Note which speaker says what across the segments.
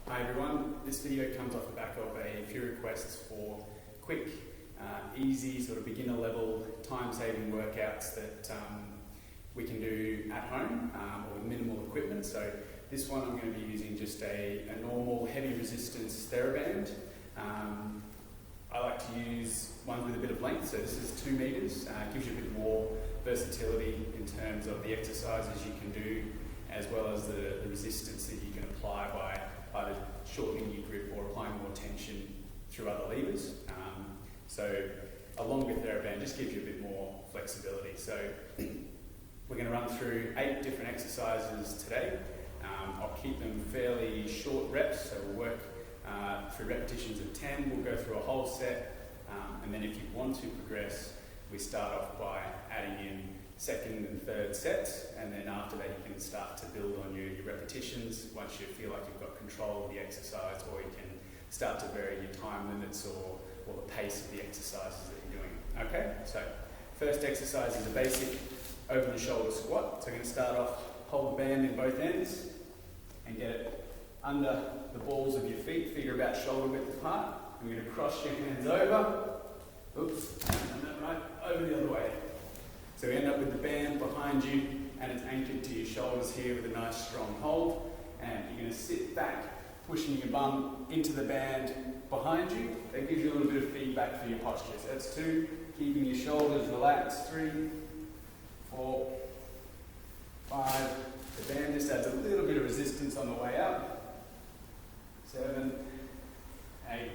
Speaker 1: Hi everyone, this video comes off the back of a few requests for quick, easy, sort of beginner level, time-saving workouts that we can do at home or with minimal equipment. So this one I'm going to be using just a normal heavy resistance Theraband. I like to use ones with a bit of length, so this is 2 meters. It gives you a bit more versatility in terms of the exercises you can do, as well as the resistance that you can apply by either shortening your grip or applying more tension through other levers. So a longer Theraband just gives you a bit more flexibility. So we're going to run through 8 different exercises today. I'll keep them fairly short reps, so we'll work through repetitions of 10. We'll go through a whole set, and then if you want to progress, we start off by adding in second and third sets, and then after that you can start to build on your repetitions once you feel like you've got control of the exercise, or you can start to vary your time limits or the pace of the exercises that you're doing. Okay, so first exercise is a basic over the shoulder squat. So we're going to start off, hold the band in both ends and get it under the balls of your feet. Feet are about shoulder width apart. We're going to cross your hands over. Oops, done that right, over the other way. So we end up with the band behind you and it's anchored to your shoulders here with a nice strong hold. And you're going to sit back, pushing your bum into the band behind you. That gives you a little bit of feedback for your posture. So that's 2, keeping your shoulders relaxed. 3, 4, 5. The band just adds a little bit of resistance on the way up. 7, 8,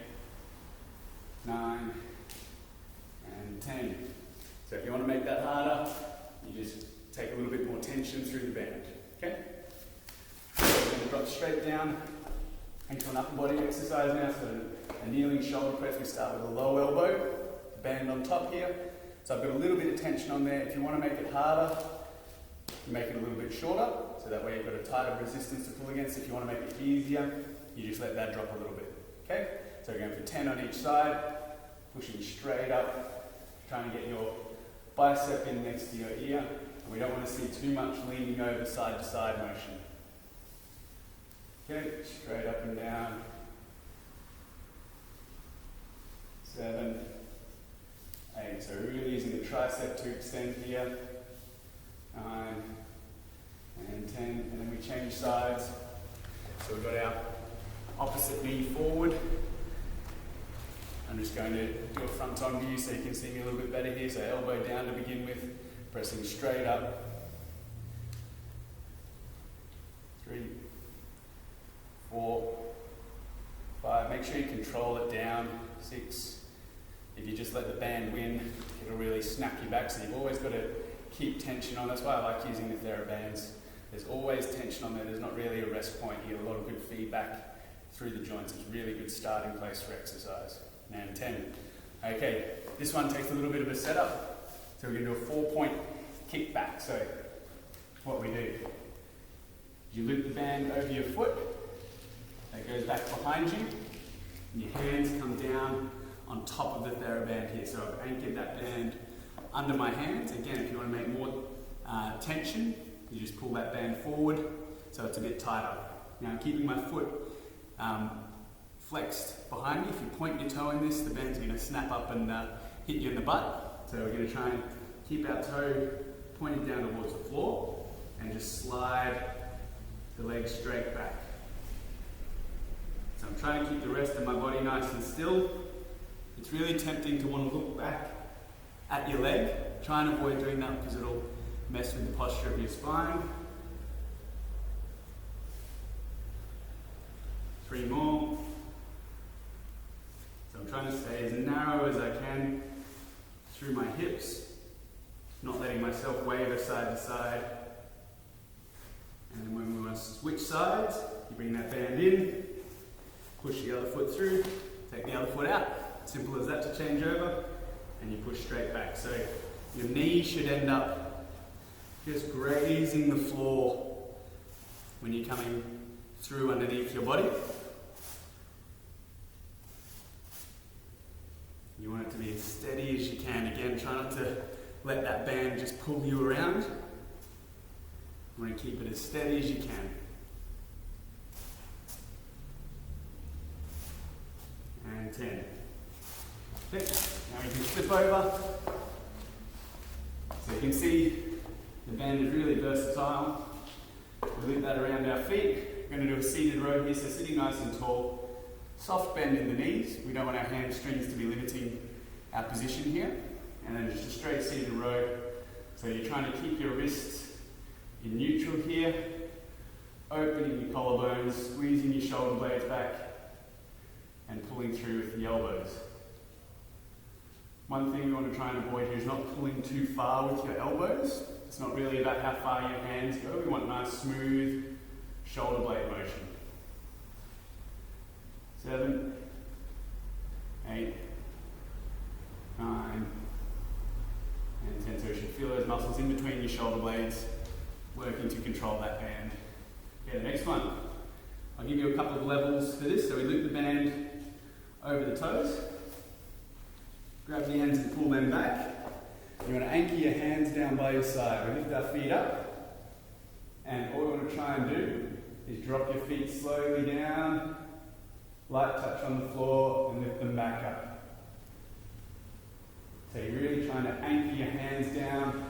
Speaker 1: 9, and 10. So if you want to make that harder, you just take a little bit more tension through the band. Okay? So we're going to drop straight down into an upper body exercise now. So a kneeling shoulder press. We start with a low elbow, band on top here. So I've got a little bit of tension on there. If you want to make it harder, you make it a little bit shorter. So that way you've got a tighter resistance to pull against. If you want to make it easier, you just let that drop a little bit. Okay? So we're going for 10 on each side, pushing straight up, trying to get your bicep in next to your ear. And we don't want to see too much leaning over side to side motion. Okay, straight up and down. 7, 8. So we're really using the tricep to extend here. 9 and 10. And then we change sides. So we've got our opposite knee forward. I'm just going to do a front on view so you can see me a little bit better here. So elbow down to begin with, pressing straight up. 3, 4, 5. Make sure you control it down. 6. If you just let the band win, it'll really snap you back. So you've always got to keep tension on. That's why I like using the Therabands. There's always tension on there. There's not really a rest point. You get a lot of good feedback through the joints. It's a really good starting place for exercise. And 10. Okay, this one takes a little bit of a setup. So we're going to do a 4-point kick back. So what we do, you loop the band over your foot. That goes back behind you. And your hands come down on top of the Theraband here. So I've anchored that band under my hands. Again, if you want to make more tension, you just pull that band forward so it's a bit tighter. Now I'm keeping my foot flexed behind me. If you point your toe in this, the band's going to snap up and hit you in the butt. So we're going to try and keep our toe pointed down towards the floor and just slide the leg straight back. So I'm trying to keep the rest of my body nice and still. It's really tempting to want to look back at your leg. Try and avoid doing that because it'll mess with the posture of your spine. 3 more. So I'm trying to stay as narrow as I can through my hips, not letting myself waver side to side. And then when we want to switch sides, you bring that band in, push the other foot through, take the other foot out. Simple as that to change over, and you push straight back. So your knee should end up just grazing the floor when you're coming through underneath your body. You want it to be as steady as you can. Again, try not to let that band just pull you around. You want to keep it as steady as you can. 10. Okay, now we can flip over. So you can see the band is really versatile. We loop that around our feet. We're going to do a seated row here, so sitting nice and tall. Soft bend in the knees. We don't want our hamstrings to be limiting our position here. And then just a straight seated row. So you're trying to keep your wrists in neutral here, opening your collarbones, squeezing your shoulder blades back, and pulling through with the elbows. One thing we want to try and avoid here is not pulling too far with your elbows. It's not really about how far your hands go. We want nice, smooth shoulder blade motion. 7, 8, 9, and 10. So you should feel those muscles in between your shoulder blades working to control that band. Okay, the next one. I'll give you a couple of levels for this. So we loop the band over the toes. Grab the ends and pull them back. You want to anchor your hands down by your side. We lift our feet up. And all we want to try and do is drop your feet slowly down, light touch on the floor, and lift them back up. So you're really trying to anchor your hands down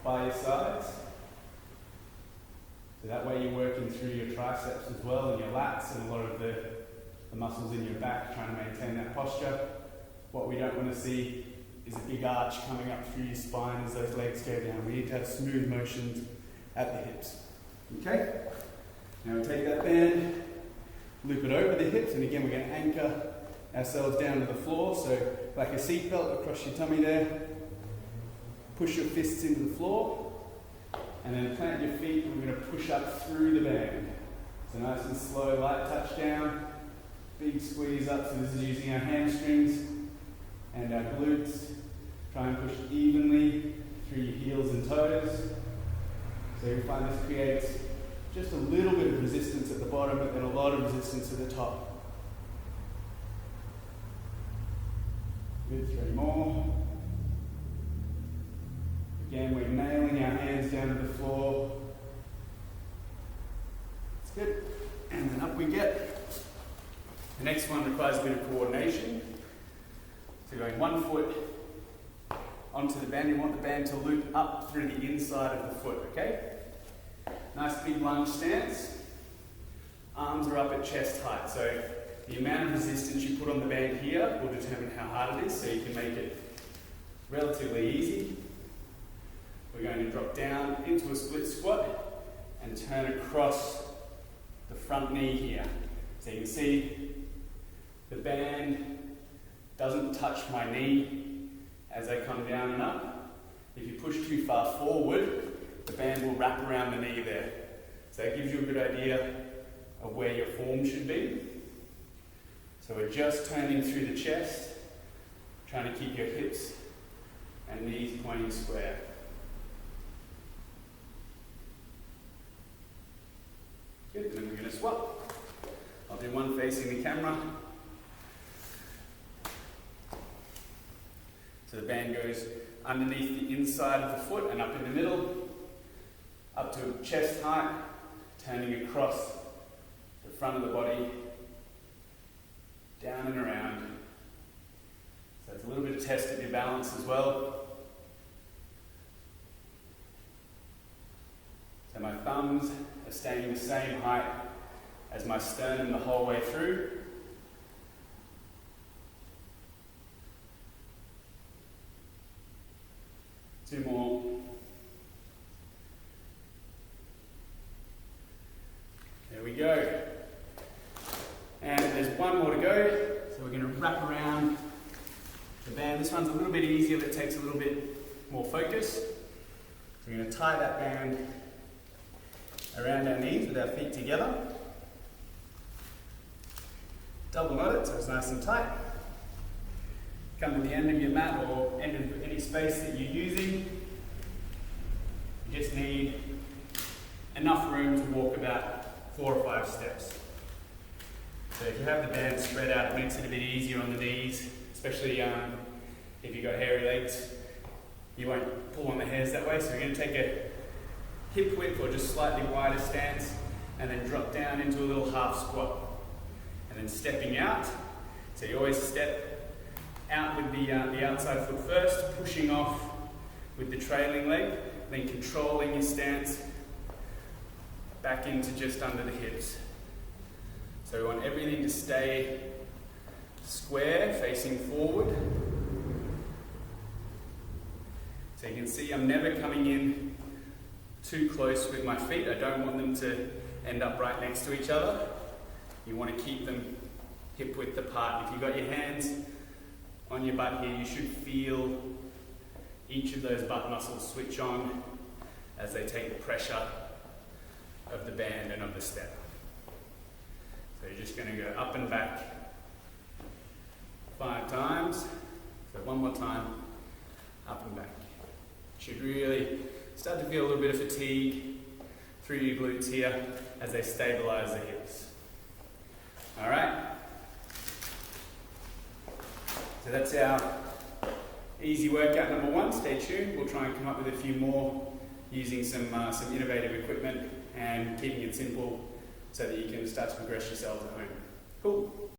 Speaker 1: by your sides. So that way you're working through your triceps as well, and your lats, and a lot of the muscles in your back, trying to maintain that posture. What we don't want to see is a big arch coming up through your spine as those legs go down. We need to have smooth motions at the hips. Okay? Now we take that band, loop it over the hips, and again we're going to anchor ourselves down to the floor. So like a seatbelt across your tummy there. Push your fists into the floor, and then plant your feet, and we're going to push up through the band. So nice and slow, light touch down, big squeeze up. So this is using our hamstrings and our glutes. Try and push evenly through your heels and toes. So you find this creates just a little bit of resistance at the bottom, but then a lot of resistance at the top. Good, 3 more. Again, we're nailing our hands down to the floor. That's good. And then up we get. The next one requires a bit of coordination. So going 1 foot onto the band. You want the band to loop up through the inside of the foot, okay? Nice big lunge stance. Arms are up at chest height. So the amount of resistance you put on the band here will determine how hard it is, so you can make it relatively easy. We're going to drop down into a split squat and turn across the front knee here. So you can see the band doesn't touch my knee as I come down and up. If you push too far forward, the band will wrap around the knee there. So that gives you a good idea of where your form should be. So we're just turning through the chest, trying to keep your hips and knees pointing square. Good, and then we're going to swap. I'll do one facing the camera. So the band goes underneath the inside of the foot and up in the middle, up to chest height, turning across the front of the body, down and around. So it's a little bit of test of your balance as well. So my thumbs are staying the same height as my sternum the whole way through. Two more. There we go. And there's one more to go. So we're going to wrap around the band. This one's a little bit easier, but it takes a little bit more focus. So we're going to tie that band around our knees with our feet together. Double knot it so it's nice and tight. Come to the end of your mat or end of any space that you're using. You just need enough room to walk about 4 or 5 steps. So if you have the band spread out, it makes it a bit easier on the knees, especially if you've got hairy legs. You won't pull on the hairs that way, so you're going to take a hip width or just slightly wider stance and then drop down into a little half squat. And then stepping out. So you always step out with the outside foot first, pushing off with the trailing leg, then controlling your stance back into just under the hips. So we want everything to stay square, facing forward. So you can see I'm never coming in too close with my feet. I don't want them to end up right next to each other. You want to keep them hip width apart. If you've got your hands on your butt here, you should feel each of those butt muscles switch on as they take the pressure of the band and of the step. So you're just going to go up and back 5 times. So one more time, up and back. You should really start to feel a little bit of fatigue through your glutes here as they stabilize the hips. All right. So that's our easy workout number 1. Stay tuned. We'll try and come up with a few more using some innovative equipment and keeping it simple so that you can start to progress yourselves at home. Cool.